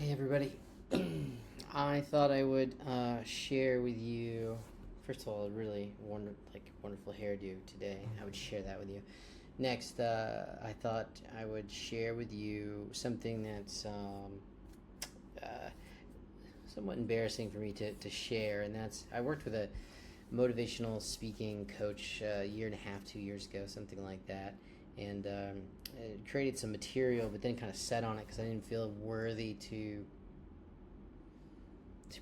Hey everybody. I thought I would share with you. First of all, a really wonderful hairdo today. I would share that with you. Next, I thought I would share with you something that's uh, somewhat embarrassing for me to share, and that's I worked with a motivational speaking coach a year and a half, 2 years ago, something like that, and created some material, but then kind of set on it because I didn't feel worthy to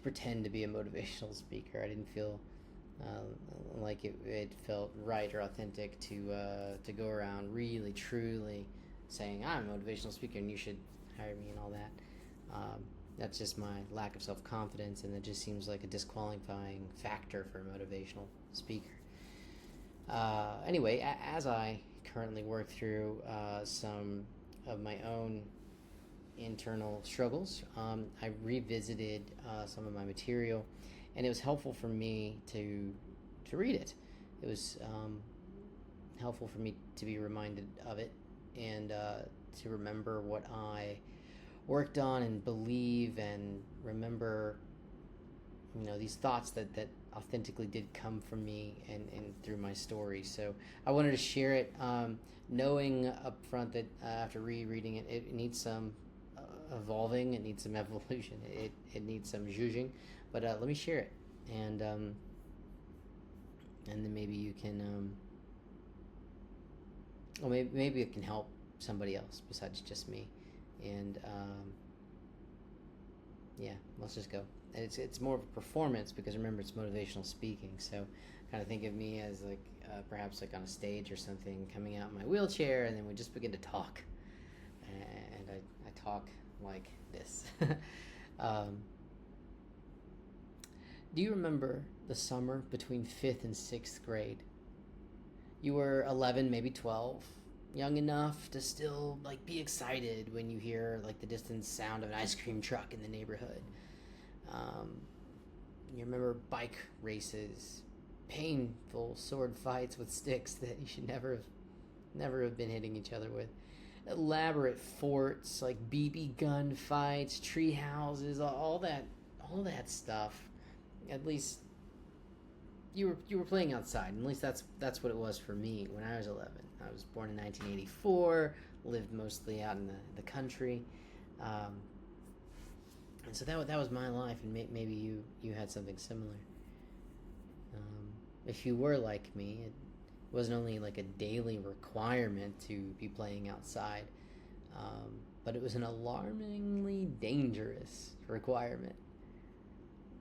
pretend to be a motivational speaker. I didn't feel like it felt right or authentic to go around really truly saying I'm a motivational speaker and you should hire me and all that. That's just my lack of self-confidence, and it just seems like a disqualifying factor for a motivational speaker. Anyway, as I currently work through some of my own internal struggles, I revisited some of my material, and it was helpful for me to read it. It was helpful for me to be reminded of it, and to remember what I worked on and believe, and remember these thoughts that authentically did come from me and through my story. So I wanted to share it, knowing up front that after rereading it, it needs some evolving, it needs some evolution, it needs some judging, but let me share it, and then maybe you can well, maybe it can help somebody else besides just me. And yeah, let's just go. And it's more of a performance because remember it's motivational speaking. So kind of think of me as like perhaps like on a stage or something, coming out in my wheelchair, and then we just begin to talk. And I talk like this. um, do you remember the summer between 5th and 6th grade? You were 11, maybe 12, young enough to still like be excited when you hear like the distant sound of an ice cream truck in the neighborhood. Um, you remember bike races, painful sword fights with sticks that you should never have been hitting each other with. Elaborate forts, like BB gun fights, tree houses, all that stuff. At least you were playing outside. At least that's what it was for me when I was 11. I was born in 1984, lived mostly out in the country, and so that was my life. And maybe you had something similar. If you were like me, it wasn't only like a daily requirement to be playing outside, but it was an alarmingly dangerous requirement.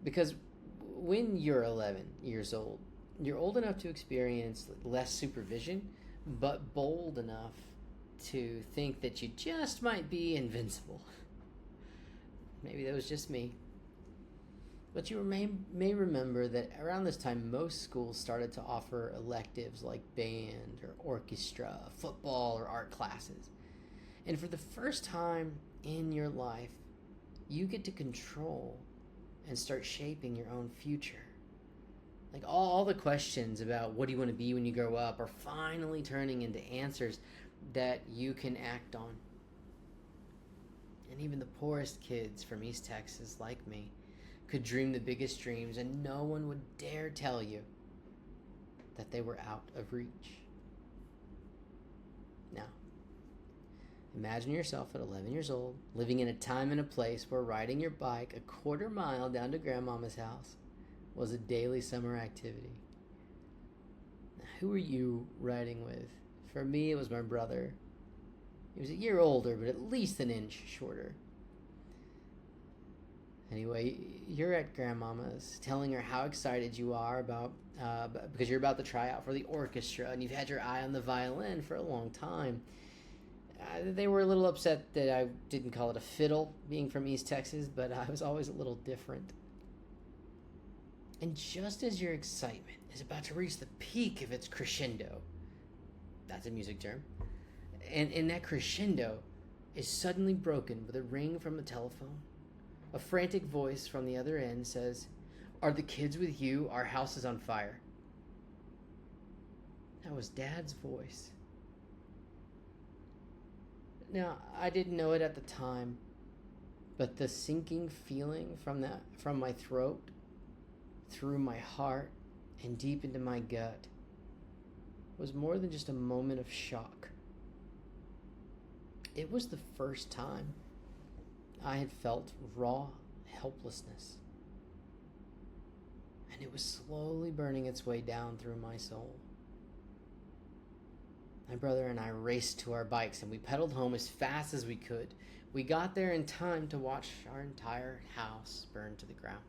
Because when you're 11 years old, you're old enough to experience less supervision, but bold enough to think that you just might be invincible. Maybe that was just me. But you may remember that around this time, most schools started to offer electives like band or orchestra, football, or art classes. And for the first time in your life, you get to control and start shaping your own future. Like all the questions about what do you want to be when you grow up are finally turning into answers that you can act on. And even the poorest kids from East Texas, like me, could dream the biggest dreams, and no one would dare tell you that they were out of reach. Now, imagine yourself at 11 years old, living in a time and a place where riding your bike a quarter mile down to Grandmama's house was a daily summer activity. Now, who were you riding with? For me, it was my brother. He was a year older, but at least an inch shorter. Anyway, you're at Grandmama's, telling her how excited you are about because you're about to try out for the orchestra, and you've had your eye on the violin for a long time. They were a little upset that I didn't call it a fiddle, being from East Texas, but I was always a little different. And just as your excitement is about to reach the peak of its crescendo, that's a music term, and that crescendo is suddenly broken with a ring from the telephone. A frantic voice from the other end says, "Are the kids with you? Our house is on fire." That was Dad's voice. Now, I didn't know it at the time, But the sinking feeling from my throat, through my heart, and deep into my gut was more than just a moment of shock. It was the first time I had felt raw helplessness. And it was slowly burning its way down through my soul. My brother and I raced to our bikes and we pedaled home as fast as we could. We got there in time to watch our entire house burn to the ground.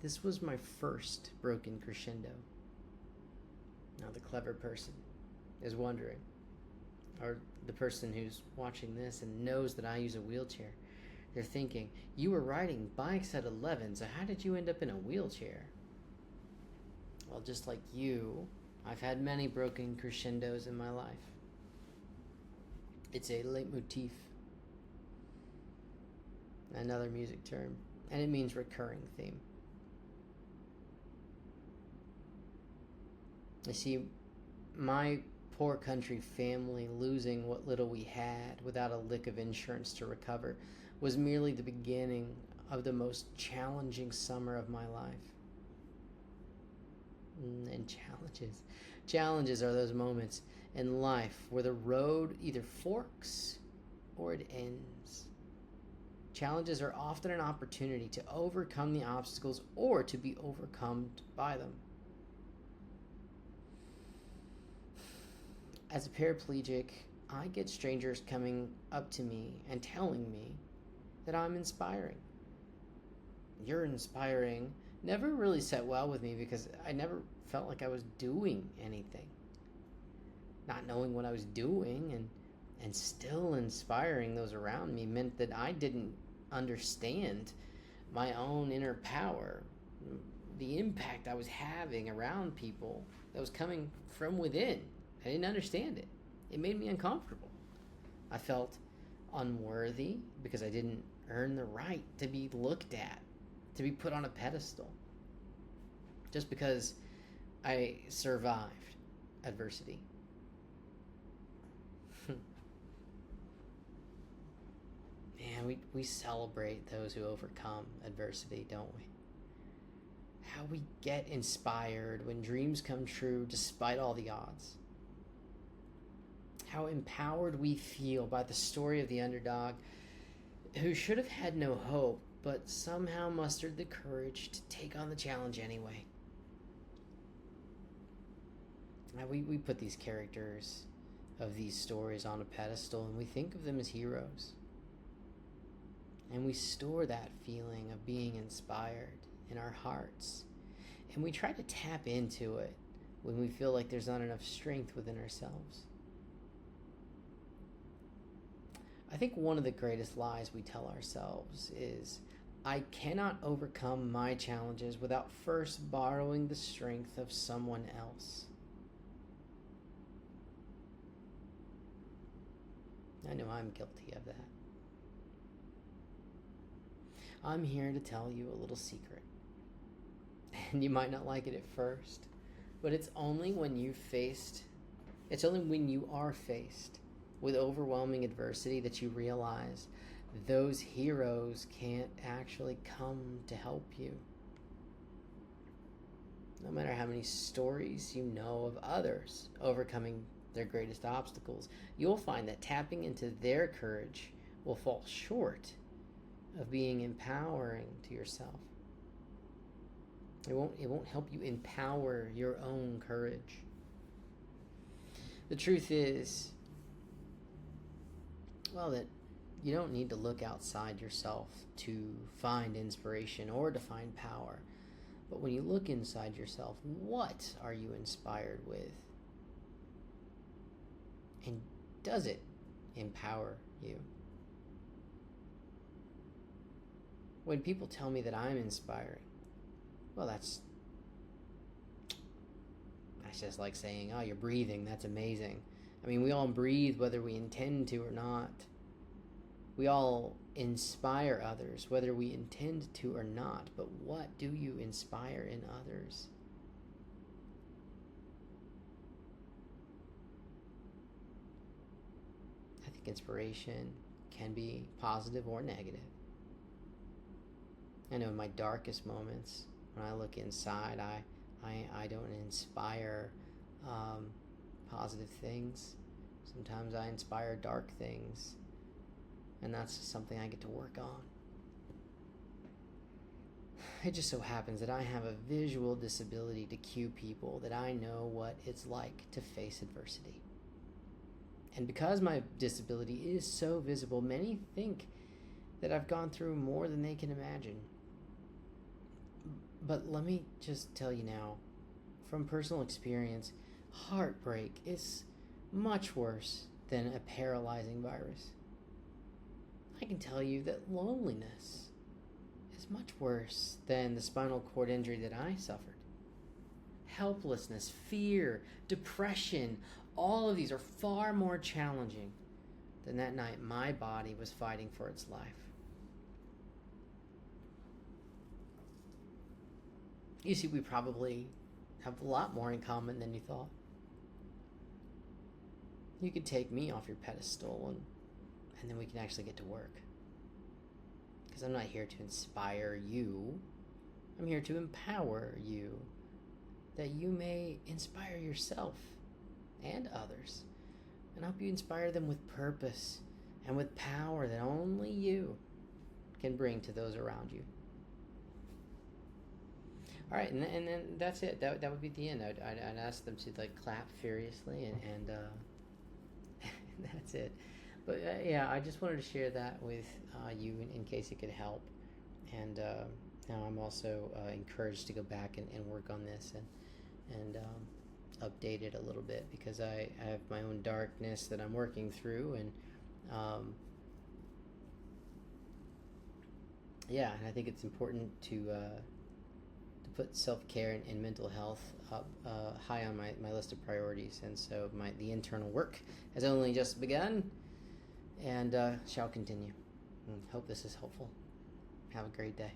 This was my first broken crescendo. Now the clever person is wondering, or the person who's watching this and knows that I use a wheelchair, they're thinking, you were riding bikes at 11, so how did you end up in a wheelchair? Well, just like you, I've had many broken crescendos in my life. It's a leitmotif, another music term, and it means recurring theme. You see, my poor country family losing what little we had without a lick of insurance to recover was merely the beginning of the most challenging summer of my life. And challenges are those moments in life where the road either forks or it ends. Challenges are often an opportunity to overcome the obstacles or to be overcome by them. As a paraplegic, I get strangers coming up to me and telling me that I'm inspiring. You're inspiring never really sat well with me because I never felt like I was doing anything. Not knowing what I was doing and still inspiring those around me meant that I didn't understand my own inner power, the impact I was having around people that was coming from within. I didn't understand it. It made me uncomfortable. I felt unworthy because I didn't earn the right to be looked at, to be put on a pedestal. Just because I survived adversity. Man, we celebrate those who overcome adversity, don't we? How we get inspired when dreams come true despite all the odds. How empowered we feel by the story of the underdog who should have had no hope, but somehow mustered the courage to take on the challenge anyway. Now, we put these characters of these stories on a pedestal and we think of them as heroes. And we store that feeling of being inspired in our hearts. And we try to tap into it when we feel like there's not enough strength within ourselves. I think one of the greatest lies we tell ourselves is, I cannot overcome my challenges without first borrowing the strength of someone else. I know I'm guilty of that. I'm here to tell you a little secret. And you might not like it at first, but it's only when you are faced with overwhelming adversity that you realize those heroes can't actually come to help you. No matter how many stories you know of others overcoming their greatest obstacles, you'll find that tapping into their courage will fall short of being empowering to yourself. It won't help you empower your own courage. The truth is, well, that you don't need to look outside yourself to find inspiration or to find power. But when you look inside yourself, what are you inspired with? And does it empower you? When people tell me that I'm inspiring, well, that's just like saying, oh, you're breathing, that's amazing. I mean, we all breathe whether we intend to or not. We all inspire others whether we intend to or not. But what do you inspire in others? I think inspiration can be positive or negative. I know in my darkest moments, when I look inside, I don't inspire positive things. Sometimes I inspire dark things, and that's something I get to work on. It just so happens that I have a visual disability to cue people that I know what it's like to face adversity. And because my disability is so visible, many think that I've gone through more than they can imagine. But let me just tell you now, from personal experience, heartbreak is much worse than a paralyzing virus. I can tell you that loneliness is much worse than the spinal cord injury that I suffered. Helplessness, fear, depression, all of these are far more challenging than that night my body was fighting for its life. You see, we probably have a lot more in common than you thought. You could take me off your pedestal and then we can actually get to work. Because I'm not here to inspire you. I'm here to empower you, that you may inspire yourself and others, and help you inspire them with purpose and with power that only you can bring to those around you. All right, and then that's it. That would be the end. I'd ask them to clap furiously, and that's it. But yeah, I just wanted to share that with you in case it could help. And now I'm also encouraged to go back and work on this and update it a little bit, because I have my own darkness that I'm working through, and yeah, and I think it's important to put self-care and mental health up high on my list of priorities. And so the internal work has only just begun and shall continue. Hope this is helpful. Have a great day.